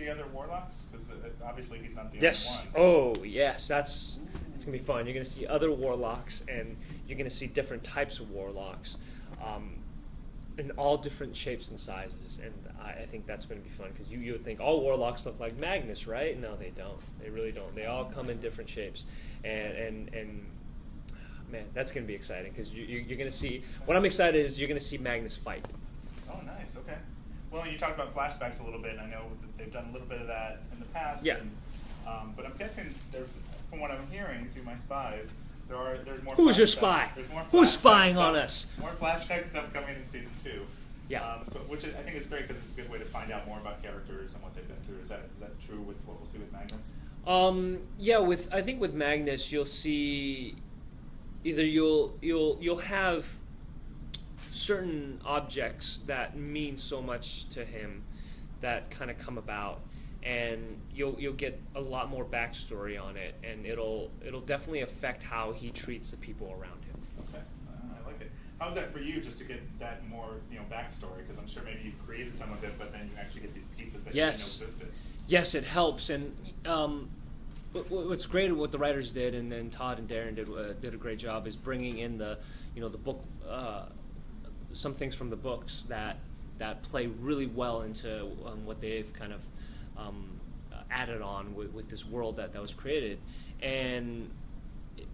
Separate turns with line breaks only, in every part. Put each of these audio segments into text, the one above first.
see other warlocks? Because obviously he's not the
Yes.
only one.
Oh, yes. It's gonna be fun. You're gonna see other warlocks, and you're gonna see different types of warlocks, in all different shapes and sizes. And I think that's gonna be fun because you would think all warlocks look like Magnus, right? No, they don't. They really don't. They all come in different shapes, and man, that's gonna be exciting because you're gonna see. What I'm excited is you're gonna see Magnus fight.
Oh, nice. Okay. Well, you talked about flashbacks a little bit. I know that they've done a little bit of that in the past.
Yeah.
And, but I'm guessing from what I'm hearing through my spies, there's more.
Who's your spy?
There's more
Who's spying
stuff,
on us?
More flashback stuff coming in season 2.
Yeah.
Which I think is great because it's a good way to find out more about characters and what they've been through. Is that true with what we'll see with Magnus?
Yeah. I think with Magnus, you'll see either you'll have certain objects that mean so much to him that kind of come about, and you'll get a lot more backstory on it, and it'll definitely affect how he treats the people around him.
Okay, I like it. How's that for you, just to get that more backstory? Because I'm sure maybe you've created some of it, but then you actually get these pieces that you didn't know existed.
Yes, it helps, and what's great at what the writers did, and then Todd and Darren did a great job, is bringing in the book. Some things from the books that play really well into what they've kind of added on with this world that was created, and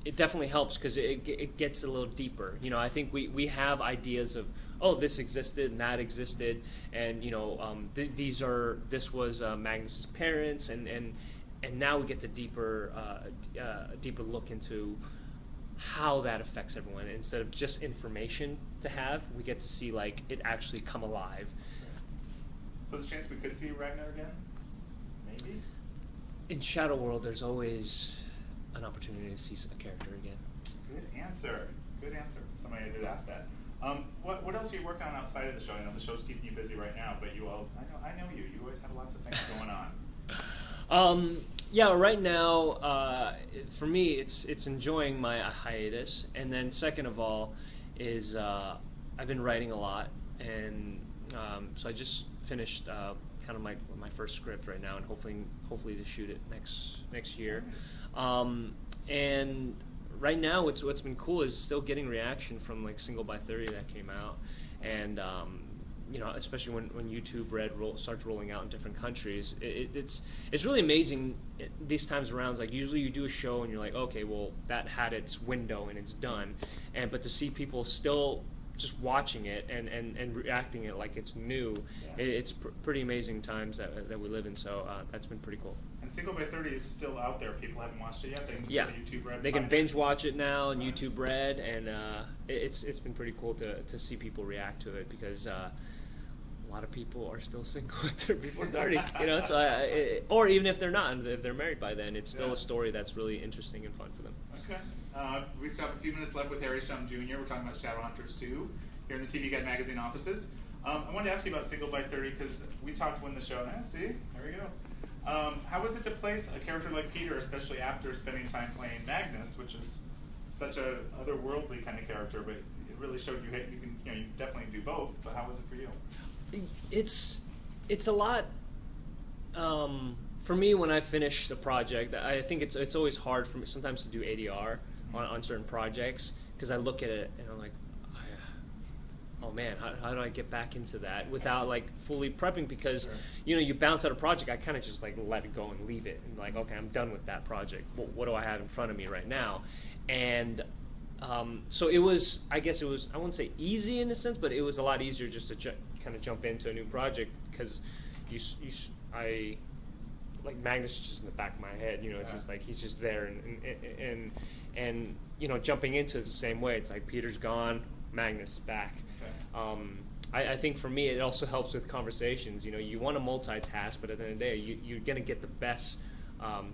it definitely helps because it gets a little deeper. I think we have ideas of, oh, this existed and that existed, and this was Magnus's parents, and now we get the deeper look into how that affects everyone. Instead of just information to have, we get to see like it actually come alive.
So there's a chance we could see Ragnar again? Maybe?
In Shadow World, there's always an opportunity to see a character again.
Good answer. Good answer. Somebody did ask that. What else are you working on outside of the show? I know the show's keeping you busy right now, but I know you. You always have lots of things going on.
Yeah, right now, for me, it's enjoying my hiatus, and then second of all, is I've been writing a lot, and so I just finished kind of my first script right now, and hopefully to shoot it next year. And right now, what's been cool is still getting reaction from like Single by 30 that came out, and especially when YouTube Red starts rolling out in different countries, it's really amazing these times around. Like usually you do a show and you're like, okay, well that had its window and it's done, but to see people still just watching it and reacting it like it's new, it's pretty amazing times that we live in. So that's been pretty cool. And
Single by 30 is still out there. People haven't watched it yet. They can just go to YouTube Red.
They can binge watch it now on YouTube Red, and it's been pretty cool to see people react to it because. A lot of people are still single before 30, So, or even if they're not, if they're married by then, it's still a story that's really interesting and fun for them.
Okay. We still have a few minutes left with Shum Jr. We're talking about Shadowhunters 2 here in the TV Guide magazine offices. I wanted to ask you about Single by 30 because we talked when the show. See, there we go. How was it to place a character like Peter, especially after spending time playing Magnus, which is such a otherworldly kind of character, but it really showed you you definitely do both. But how was it for you?
It's a lot for me when I finish the project. I think it's always hard for me sometimes to do ADR on certain projects because I look at it and I'm like, oh man, how do I get back into that without like fully prepping? Because you bounce out a project, I kind of just like let it go and leave it and like, okay, I'm done with that project. What do I have in front of me right now? And so it was, I guess it was, I wouldn't say easy in a sense, but it was a lot easier just to kind of jump into a new project because I like Magnus is just in the back of my head, it's just like he's just there and jumping into it the same way. It's like Peter's gone, Magnus is back. I think for me it also helps with conversations. You want to multitask, but at the end of the day, you're gonna get the best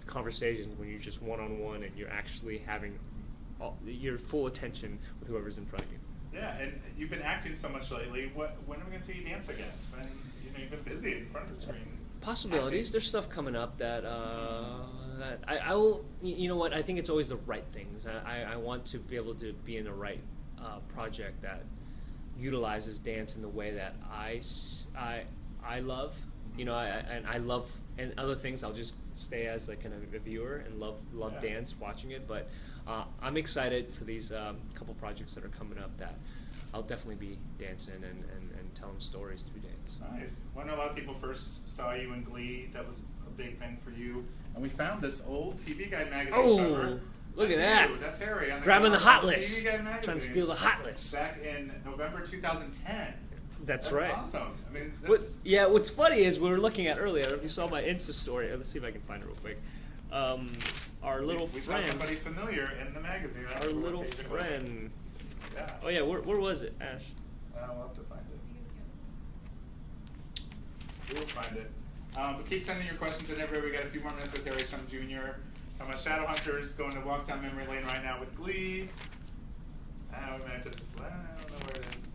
conversations when you're just one-on-one and you're actually having your full attention with whoever's in front of you.
Yeah, and you've been acting so much lately. When are we going to see you dance again? It's been, you've been busy in front of the screen.
Possibilities. Acting. There's stuff coming up that I will. You know what? I think it's always the right things. I want to be able to be in the right project that utilizes dance in the way that I love. And I love and other things I'll just stay as like kind of a viewer and love
Yeah.
dance watching it. But I'm excited for these couple projects that are coming up that I'll definitely be dancing and telling stories through dance.
Nice. Well, I know a lot of people first saw you in Glee. That was a big thing for you. And we found this old TV Guide magazine cover.
Look at
That's
that.
you. That's Harry on the
Grabbing the
cover
hot
of
list.
TV Guide magazine.
Trying to steal the hot list.
Back in November 2010.
That's right.
Awesome. I mean, that's...
What's funny is we were looking at earlier, if you saw my Insta story, let's see if I can find it real quick. Our little
we
friend.
saw somebody familiar in the magazine. I
Our
don't know what
little
page it was.
friend.
Yeah.
Oh yeah, where was it, Ash?
We'll have to find it. We'll find it. But keep sending your questions in everywhere. We got a few more minutes with Harry Shum Jr. Talking about Shadowhunters, going to walk down memory lane right now with Glee. We might have to just, I don't know where it is.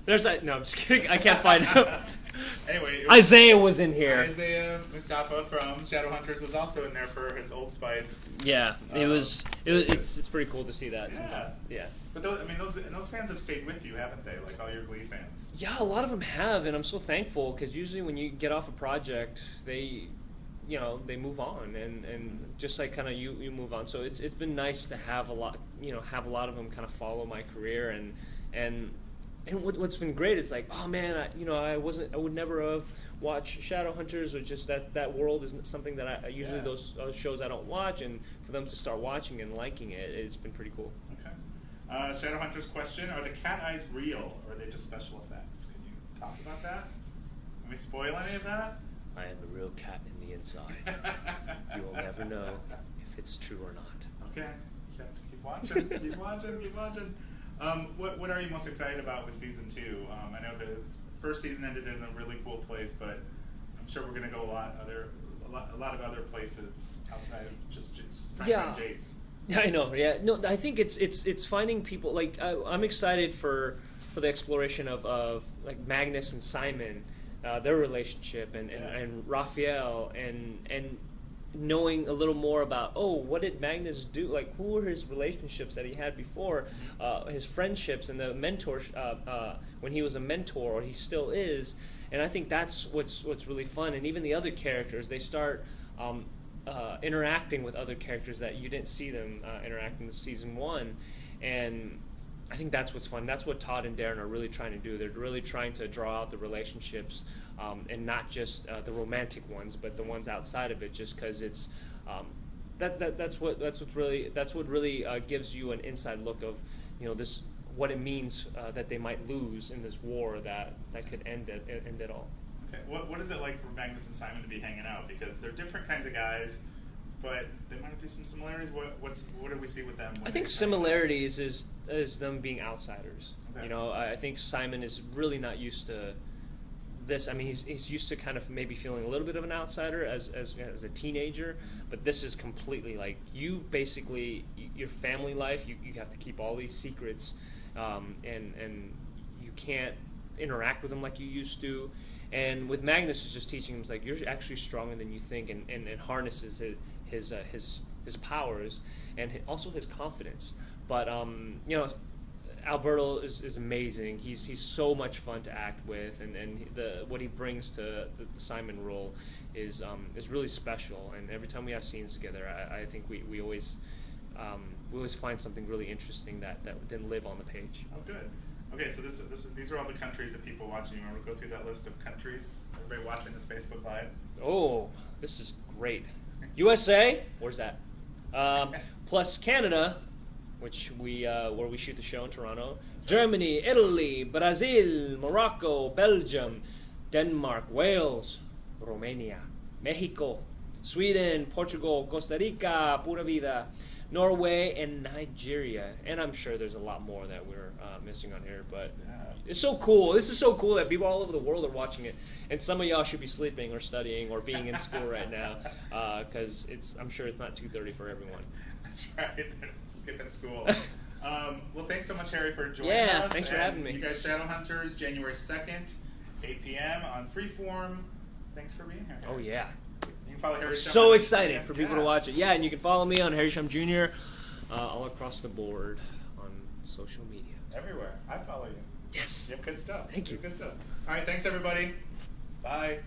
There's that. No, I'm just kidding. I can't find it.
Anyway,
Isaiah was in here.
Isaiah Mustafa from Shadowhunters was also in there for his Old Spice.
Yeah, it's pretty cool to see that.
Yeah.
Sometimes. Yeah.
But those fans have stayed with you, haven't they? Like all your Glee fans.
Yeah, a lot of them have, and I'm so thankful because usually when you get off a project, they move on, and just like kind of you move on. So it's been nice to have a lot of them kind of follow my career, and what's been great is like, oh man, I would never have watched Shadowhunters, or just that world isn't something that I usually those shows I don't watch, and for them to start watching and liking it, it's been pretty cool.
Okay. Shadowhunters question: are the cat eyes real, or are they just special effects? Can you talk about that? Can we spoil any of that?
I am a real cat in the inside. You will never know if it's true or not.
Okay, so keep watching, keep watching. What are you most excited about with season 2? I know the first season ended in a really cool place, but I'm sure we're going to go a lot of other places outside of just Frank and Jace.
Yeah, I know. Yeah, no, I think it's finding people like I'm excited for the exploration of like Magnus and Simon, their relationship, and Raphael, and knowing a little more about what did Magnus do? Like, who were his relationships that he had before, his friendships and the mentors when he was a mentor, or he still is. And I think that's what's really fun. And even the other characters, they start interacting with other characters that you didn't see them interacting in season 1, and I think that's what's fun. That's what Todd and Darren are really trying to do. They're really trying to draw out the relationships, and not just the romantic ones, but the ones outside of it. Just because it's that's what really gives you an inside look of this, what it means that they might lose in this war that could end it all.
Okay. What is it like for Magnus and Simon to be hanging out? Because they're different kinds of guys, but there might be some similarities. What do we see with them?
I think similarities is them being outsiders.
Okay.
I think Simon is really not used to this. I mean, he's used to kind of maybe feeling a little bit of an outsider as a teenager, but this is completely like you basically your family life. You have to keep all these secrets, and you can't interact with them like you used to. And with Magnus, is just teaching him like you're actually stronger than you think, and harnesses his powers and also his confidence. But Alberto is amazing. He's so much fun to act with, and what he brings to the Simon role is really special. And every time we have scenes together, I think we always find something really interesting that didn't live on the page.
Oh, good. Okay, so these are all the countries that people watching. You want to go through that list of countries? Everybody watching this Facebook Live?
Oh, this is great. USA, where's that? Plus Canada, which where we shoot the show in Toronto. Germany, Italy, Brazil, Morocco, Belgium, Denmark, Wales, Romania, Mexico, Sweden, Portugal, Costa Rica, Pura Vida, Norway, and Nigeria. And I'm sure there's a lot more that we're missing on here, but it's so cool. This is so cool that people all over the world are watching it, and some of y'all should be sleeping or studying or being in school right now, because I'm sure it's not 2:30 for everyone.
That's right. They're skipping school. Well, thanks so much, Harry, for joining us.
Yeah, thanks for having me.
You guys, Shadowhunters, January 2nd, 8 p.m. on Freeform. Thanks for being here, Harry.
Oh yeah.
You can follow Harry Shum.
So excited for people to watch it. Yeah, and you can follow me on Harry Shum Jr. All across the board on social media.
Everywhere. I follow you.
Yes.
You have good stuff.
Thank you.
Good stuff. All right, thanks, everybody. Bye.